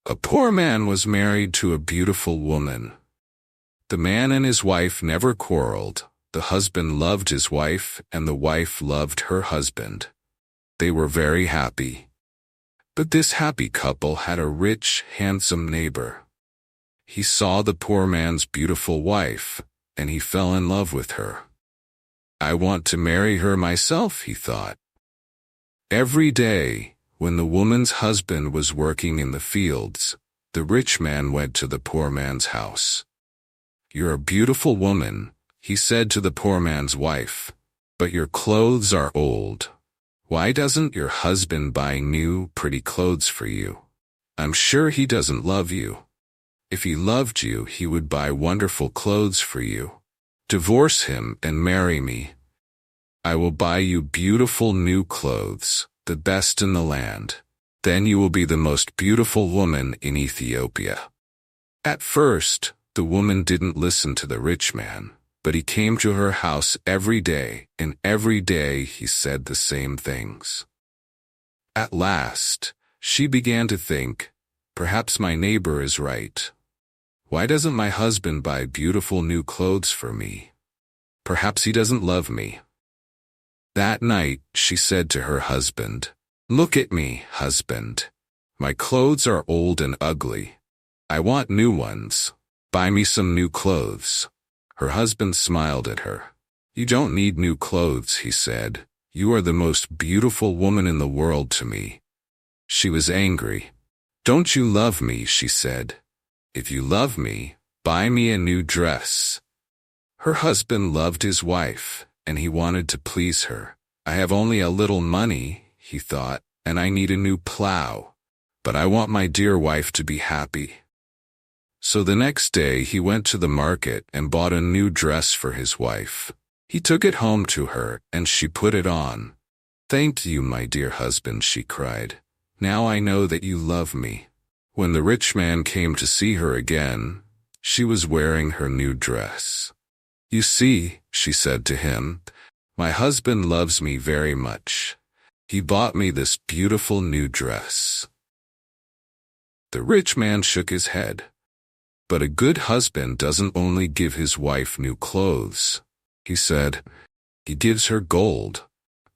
A poor man was married to a beautiful woman. The man and his wife never quarreled. The husband loved his wife, and the wife loved her husband. They were very happy. But this happy couple had a rich, handsome neighbor. He saw the poor man's beautiful wife, and he fell in love with her. I want to marry her myself, he thought. Every day, when the woman's husband was working in the fields, the rich man went to the poor man's house. "You're a beautiful woman," he said to the poor man's wife, "but your clothes are old. Why doesn't your husband buy new, pretty clothes for you? I'm sure he doesn't love you. If he loved you, he would buy wonderful clothes for you. Divorce him and marry me. I will buy you beautiful new clothes, the best in the land. Then you will be the most beautiful woman in Ethiopia." At first, the woman didn't listen to the rich man, but he came to her house every day, and every day he said the same things. At last, she began to think, perhaps my neighbor is right. Why doesn't my husband buy beautiful new clothes for me? Perhaps he doesn't love me. That night, she said to her husband, "Look at me, husband. My clothes are old and ugly. I want new ones. Buy me some new clothes." Her husband smiled at her. "You don't need new clothes," he said. "You are the most beautiful woman in the world to me." She was angry. "Don't you love me?" she said. "If you love me, buy me a new dress." Her husband loved his wife, and he wanted to please her. "I have only a little money," he thought, "and I need a new plow. But I want my dear wife to be happy." So the next day he went to the market and bought a new dress for his wife. He took it home to her, and she put it on. "Thank you, my dear husband," she cried. "Now I know that you love me." When the rich man came to see her again, she was wearing her new dress. "You see," she said to him, "my husband loves me very much. He bought me this beautiful new dress." The rich man shook his head. "But a good husband doesn't only give his wife new clothes," he said. "He gives her gold.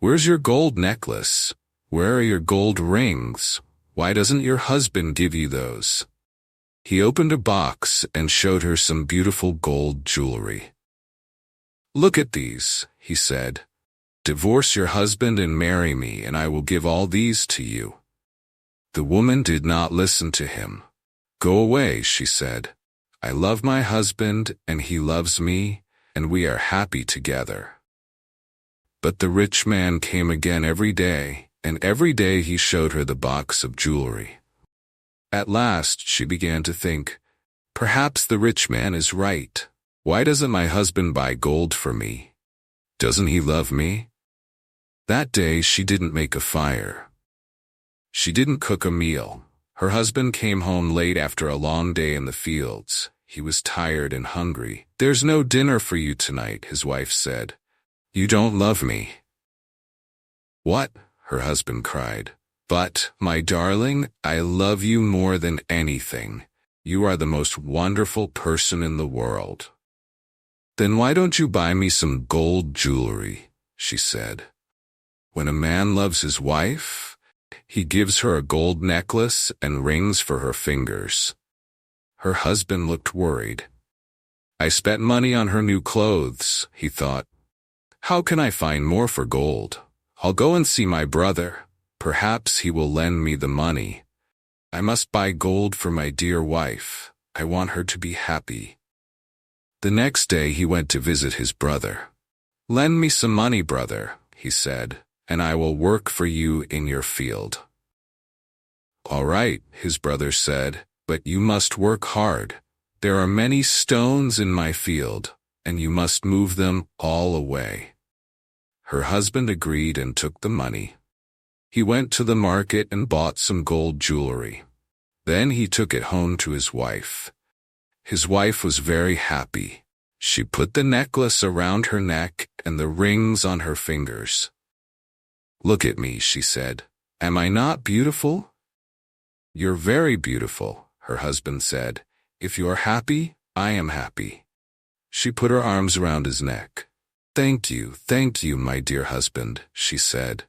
Where's your gold necklace? Where are your gold rings? Why doesn't your husband give you those?" He opened a box and showed her some beautiful gold jewelry. "Look at these," he said. "Divorce your husband and marry me, and I will give all these to you." The woman did not listen to him. "Go away," she said. "I love my husband, and he loves me, and we are happy together." But the rich man came again every day, and every day he showed her the box of jewelry. At last she began to think, perhaps the rich man is right. Why doesn't my husband buy gold for me? Doesn't he love me? That day she didn't make a fire. She didn't cook a meal. Her husband came home late after a long day in the fields. He was tired and hungry. "There's no dinner for you tonight," his wife said. "You don't love me." "What?" her husband cried. "But, my darling, I love you more than anything. You are the most wonderful person in the world." "Then why don't you buy me some gold jewelry?" she said. When a man loves his wife, he gives her a gold necklace and rings for her fingers. Her husband looked worried. "I spent money on her new clothes," he thought. "How can I find more for gold? I'll go and see my brother. Perhaps he will lend me the money. I must buy gold for my dear wife. I want her to be happy." The next day he went to visit his brother. "Lend me some money, brother," he said, "and I will work for you in your field." "All right," his brother said, "but you must work hard. There are many stones in my field, and you must move them all away." Her husband agreed and took the money. He went to the market and bought some gold jewelry. Then he took it home to his wife. His wife was very happy. She put the necklace around her neck and the rings on her fingers. "Look at me," she said. "Am I not beautiful?" "You're very beautiful," her husband said. "If you're happy, I am happy." She put her arms around his neck. Thank you, my dear husband," she said.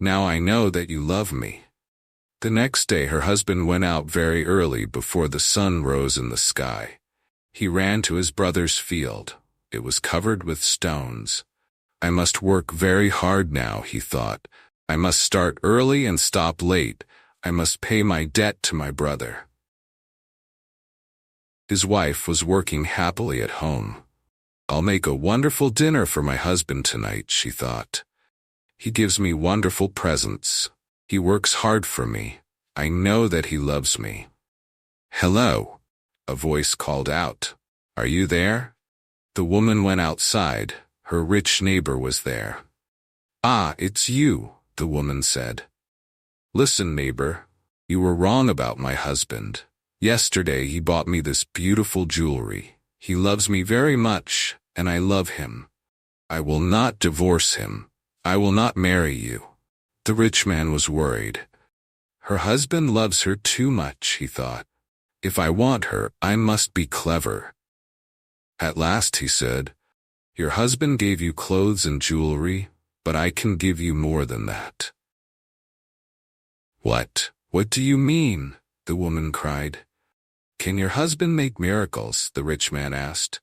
"Now I know that you love me." The next day her husband went out very early before the sun rose in the sky. He ran to his brother's field. It was covered with stones. "I must work very hard now," he thought. "I must start early and stop late. I must pay my debt to my brother." His wife was working happily at home. "I'll make a wonderful dinner for my husband tonight," she thought. "He gives me wonderful presents. He works hard for me. I know that he loves me." "Hello," a voice called out. "Are you there?" The woman went outside. Her rich neighbor was there. "Ah, it's you," the woman said. "Listen, neighbor, you were wrong about my husband. Yesterday he bought me this beautiful jewelry. He loves me very much, and I love him. I will not divorce him. I will not marry you." The rich man was worried. Her husband loves her too much, he thought. If I want her, I must be clever. At last he said, "Your husband gave you clothes and jewelry, but I can give you more than that." "What? What do you mean?" the woman cried. "Can your husband make miracles?" the rich man asked.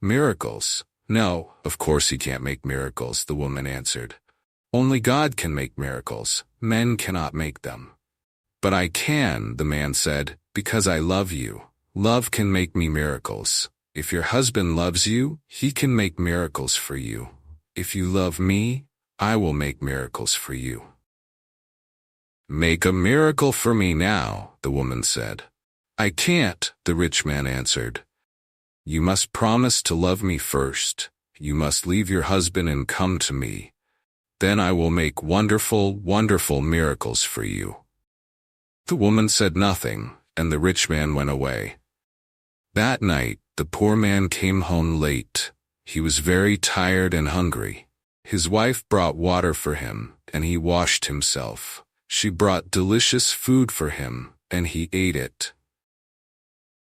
"Miracles? No, of course he can't make miracles," the woman answered. "Only God can make miracles. Men cannot make them." "But I can," the man said, "because I love you. Love can make me miracles. If your husband loves you, he can make miracles for you. If you love me, I will make miracles for you." "Make a miracle for me now," the woman said. "I can't," the rich man answered. "You must promise to love me first. You must leave your husband and come to me. Then I will make wonderful, wonderful miracles for you." The woman said nothing, and the rich man went away. That night, the poor man came home late. He was very tired and hungry. His wife brought water for him, and he washed himself. She brought delicious food for him, and he ate it.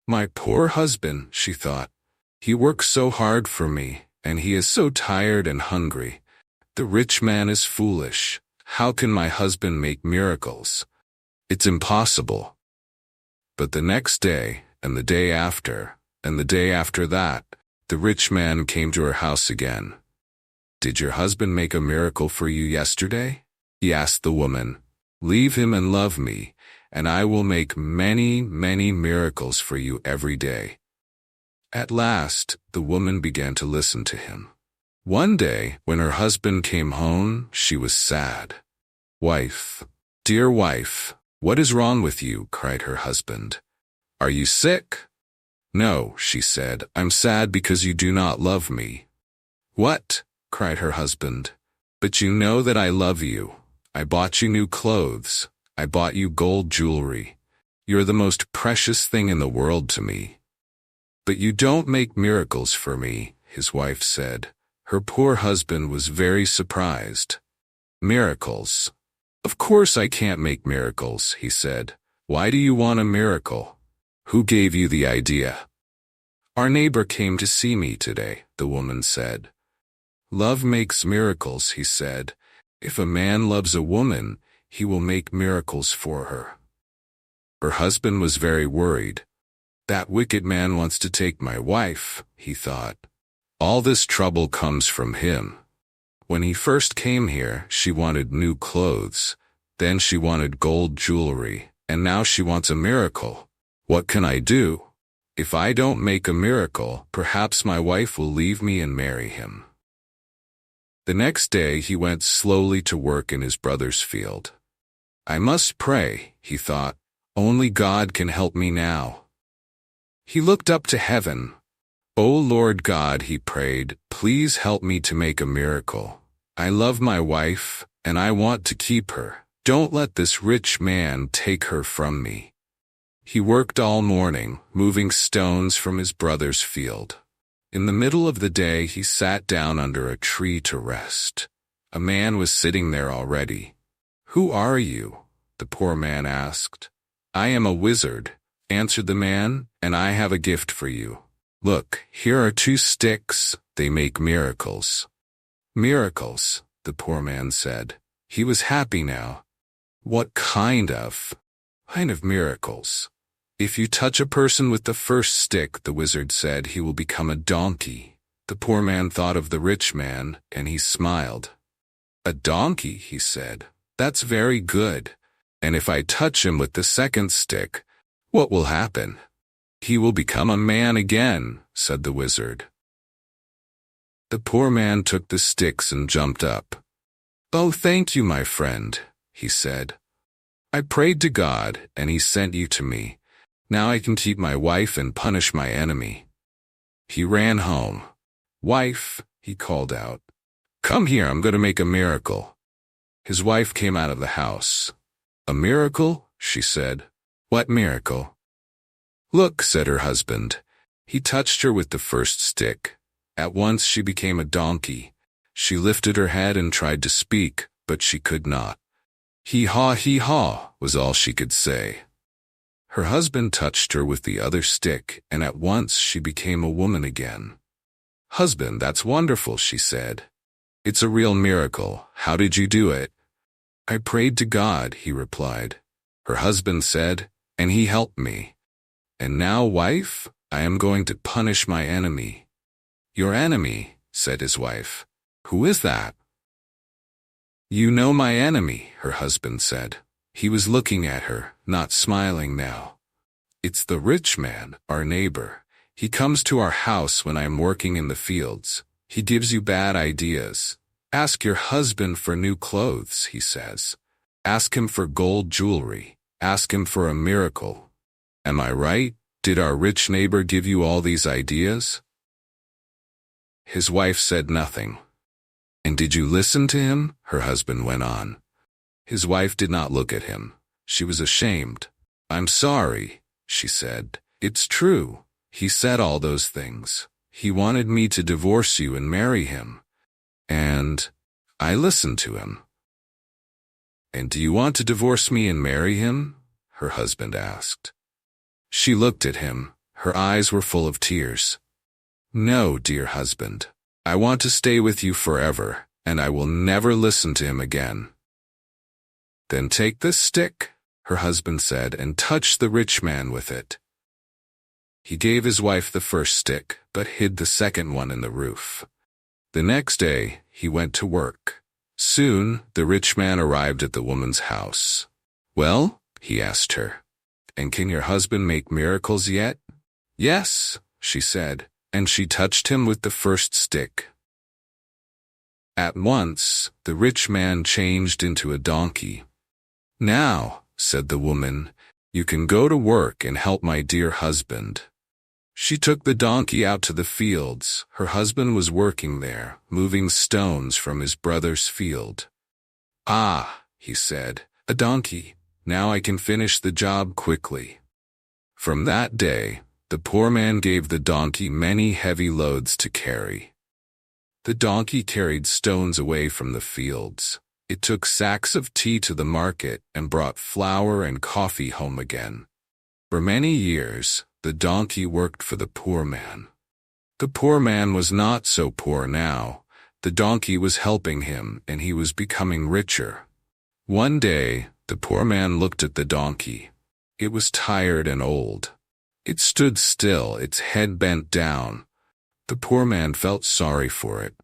"My poor husband," she thought. "He works so hard for me, and he is so tired and hungry. The rich man is foolish. How can my husband make miracles? It's impossible." But the next day, and the day after, and the day after that, the rich man came to her house again. "Did your husband make a miracle for you yesterday?" he asked the woman. "Leave him and love me, and I will make many, many miracles for you every day." At last, the woman began to listen to him. One day, when her husband came home, she was sad. "Wife, dear wife, what is wrong with you?" cried her husband. "Are you sick?" "No," she said, "I'm sad because you do not love me." "What?" cried her husband. "But you know that I love you. I bought you new clothes. I bought you gold jewelry. You're the most precious thing in the world to me." "But you don't make miracles for me," his wife said. Her poor husband was very surprised. "Miracles? Of course I can't make miracles," he said. "Why do you want a miracle? Who gave you the idea?" "Our neighbor came to see me today," the woman said. "Love makes miracles," he said. "If a man loves a woman, he will make miracles for her." Her husband was very worried. "That wicked man wants to take my wife," he thought. "All this trouble comes from him. When he first came here, she wanted new clothes. Then she wanted gold jewelry, and now she wants a miracle. What can I do? If I don't make a miracle, perhaps my wife will leave me and marry him." The next day he went slowly to work in his brother's field. "I must pray," he thought. "Only God can help me now." He looked up to heaven. "O Lord God," he prayed, "please help me to make a miracle. I love my wife, and I want to keep her. Don't let this rich man take her from me." He worked all morning, moving stones from his brother's field. In the middle of the day he sat down under a tree to rest. A man was sitting there already. "Who are you?" the poor man asked. "I am a wizard," answered the man, "and I have a gift for you. Look, here are 2 sticks, they make miracles." "Miracles," the poor man said. He was happy now. "What kind of miracles?" "If you touch a person with the first stick," the wizard said, "he will become a donkey." The poor man thought of the rich man, and he smiled. "A donkey," he said. "That's very good. And if I touch him with the second stick, what will happen?" "He will become a man again," said the wizard. The poor man took the sticks and jumped up. "Oh, thank you, my friend," he said. "I prayed to God, and He sent you to me. Now I can keep my wife and punish my enemy." He ran home. "Wife," he called out, "come here, I'm going to make a miracle." His wife came out of the house. "A miracle?" she said. "What miracle?" "Look," said her husband. He touched her with the first stick. At once she became a donkey. She lifted her head and tried to speak, but she could not. Hee-haw, was all she could say. Her husband touched her with the other stick, and at once she became a woman again. "Husband, that's wonderful," she said. "It's a real miracle. How did you do it?" "I prayed to God," he replied. Her husband said, "And He helped me. And now, wife, I am going to punish my enemy." "Your enemy?" said his wife. "Who is that?" "You know my enemy," her husband said. He was looking at her, not smiling now. "It's the rich man, our neighbor. He comes to our house when I am working in the fields. He gives you bad ideas. Ask your husband for new clothes," he says. "Ask him for gold jewelry. Ask him for a miracle. Am I right? Did our rich neighbor give you all these ideas?" His wife said nothing. "And did you listen to him?" her husband went on. His wife did not look at him. She was ashamed. "I'm sorry," she said. "It's true. He said all those things. He wanted me to divorce you and marry him. And I listened to him." "And do you want to divorce me and marry him?" her husband asked. She looked at him. Her eyes were full of tears. "No, dear husband. I want to stay with you forever, and I will never listen to him again." "Then take this stick," her husband said, "and touch the rich man with it." He gave his wife the first stick, but hid the second one in the roof. The next day, he went to work. Soon, the rich man arrived at the woman's house. "Well," he asked her, "and can your husband make miracles yet?" "Yes," she said, and she touched him with the first stick. At once, the rich man changed into a donkey. "Now," said the woman, "you can go to work and help my dear husband." She took the donkey out to the fields. Her husband was working there, moving stones from his brother's field. "Ah," he said, "a donkey. Now I can finish the job quickly." From that day, the poor man gave the donkey many heavy loads to carry. The donkey carried stones away from the fields. It took sacks of tea to the market and brought flour and coffee home again. For many years, the donkey worked for the poor man. The poor man was not so poor now. The donkey was helping him, and he was becoming richer. One day, the poor man looked at the donkey. It was tired and old. It stood still, its head bent down. The poor man felt sorry for it.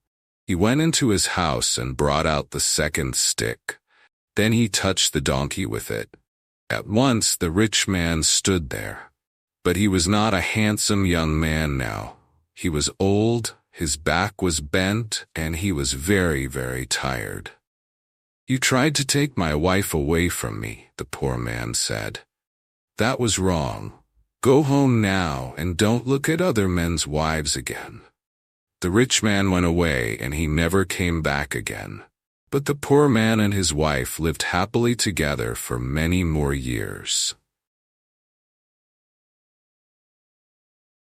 He went into his house and brought out the second stick. Then he touched the donkey with it. At once the rich man stood there. But he was not a handsome young man now. He was old, his back was bent, and he was very, very tired. "You tried to take my wife away from me," the poor man said. "That was wrong. Go home now and don't look at other men's wives again." The rich man went away and he never came back again. But the poor man and his wife lived happily together for many more years.